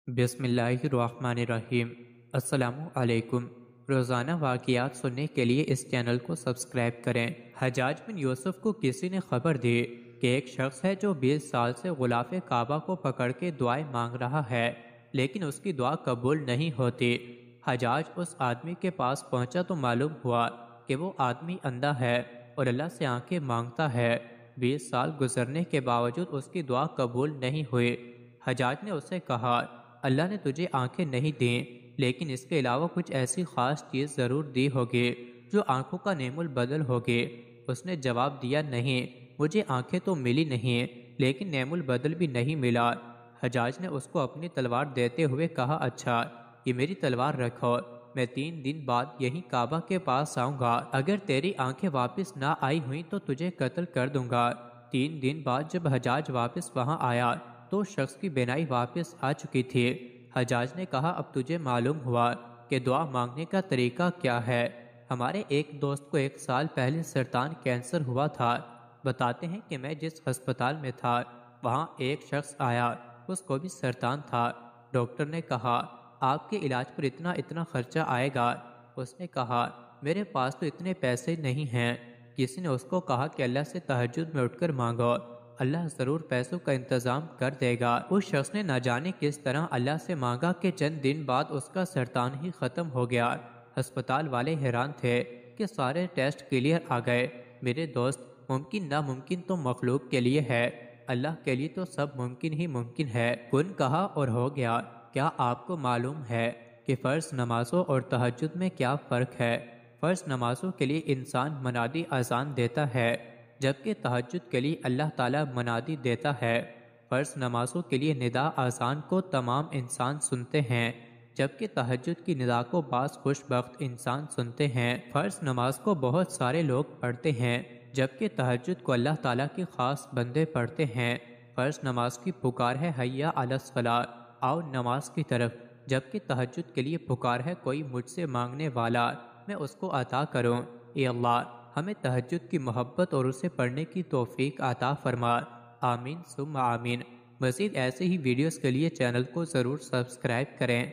بسم اللہ الرحمن الرحیم۔ السلام علیکم۔ روزانہ واقعات سننے کے لیے اس چینل کو سبسکرائب کریں۔ حجاج بن یوسف کو کسی نے خبر دی کہ ایک شخص ہے جو 20 سال سے غلاف کعبہ کو پکڑ کے دعائیں مانگ رہا ہے، لیکن اس کی دعا قبول نہیں ہوتی۔ حجاج اس آدمی کے پاس پہنچا تو معلوم ہوا کہ وہ آدمی اندھا ہے اور اللہ سے آنکھیں مانگتا ہے۔ 20 سال گزرنے کے باوجود اس کی دعا قبول نہیں ہوئی۔ حجاج نے اسے کہا، اللہ نے تجھے آنکھیں نہیں دیں، لیکن اس کے علاوہ کچھ ایسی خاص چیز ضرور دی ہوگی جو آنکھوں کا نعم البدل ہوگی۔ اس نے جواب دیا، نہیں، مجھے آنکھیں تو ملی نہیں، لیکن نعم البدل بھی نہیں ملا۔ حجاج نے اس کو اپنی تلوار دیتے ہوئے کہا، اچھا، یہ میری تلوار رکھو، میں 3 دن بعد یہی کعبہ کے پاس آؤں گا، اگر تیری آنکھیں واپس نہ آئی ہوئیں تو تجھے قتل کر دوں گا۔ 3 دن بعد جب حجاج واپس وہاں آیا تو شخص کی بینائی واپس آ چکی تھی۔ حجاج نے کہا، اب تجھے معلوم ہوا کہ دعا مانگنے کا طریقہ کیا ہے۔ ہمارے ایک دوست کو 1 سال پہلے سرطان کینسر ہوا تھا۔ بتاتے ہیں کہ میں جس ہسپتال میں تھا وہاں ایک شخص آیا، اس کو بھی سرطان تھا۔ ڈاکٹر نے کہا، آپ کے علاج پر اتنا خرچہ آئے گا۔ اس نے کہا، میرے پاس تو اتنے پیسے نہیں ہیں۔ کسی نے اس کو کہا کہ اللہ سے تہجد میں اٹھ کر مانگو، اللہ ضرور پیسوں کا انتظام کر دے گا۔ اس شخص نے نہ جانے کس طرح اللہ سے مانگا کہ چند دن بعد اس کا سرطان ہی ختم ہو گیا۔ ہسپتال والے حیران تھے کہ سارے ٹیسٹ کلیئر آ گئے۔ میرے دوست، ممکن ناممکن تو مخلوق کے لیے ہے، اللہ کے لیے تو سب ممکن ہی ممکن ہے۔ کن کہا اور ہو گیا۔ کیا آپ کو معلوم ہے کہ فرض نمازوں اور تہجد میں کیا فرق ہے؟ فرض نمازوں کے لیے انسان منادی اذان دیتا ہے، جبکہ تہجد کے لیے اللہ تعالیٰ منادی دیتا ہے۔ فرض نمازوں کے لیے ندا اذان کو تمام انسان سنتے ہیں، جبکہ تہجد کی ندا کو بعض خوش بخت انسان سنتے ہیں۔ فرض نماز کو بہت سارے لوگ پڑھتے ہیں، جبکہ تہجد کو اللہ تعالیٰ کے خاص بندے پڑھتے ہیں۔ فرض نماز کی پکار ہے، حی علی الصلاۃ، آؤ نماز کی طرف، جبکہ تہجد کے لیے پکار ہے، کوئی مجھ سے مانگنے والا، میں اس کو عطا کروں۔ اے اللہ، ہمیں تہجد کی محبت اور اسے پڑھنے کی توفیق عطا فرما۔ آمین ثم آمین۔ مزید ایسے ہی ویڈیوز کے لیے چینل کو ضرور سبسکرائب کریں۔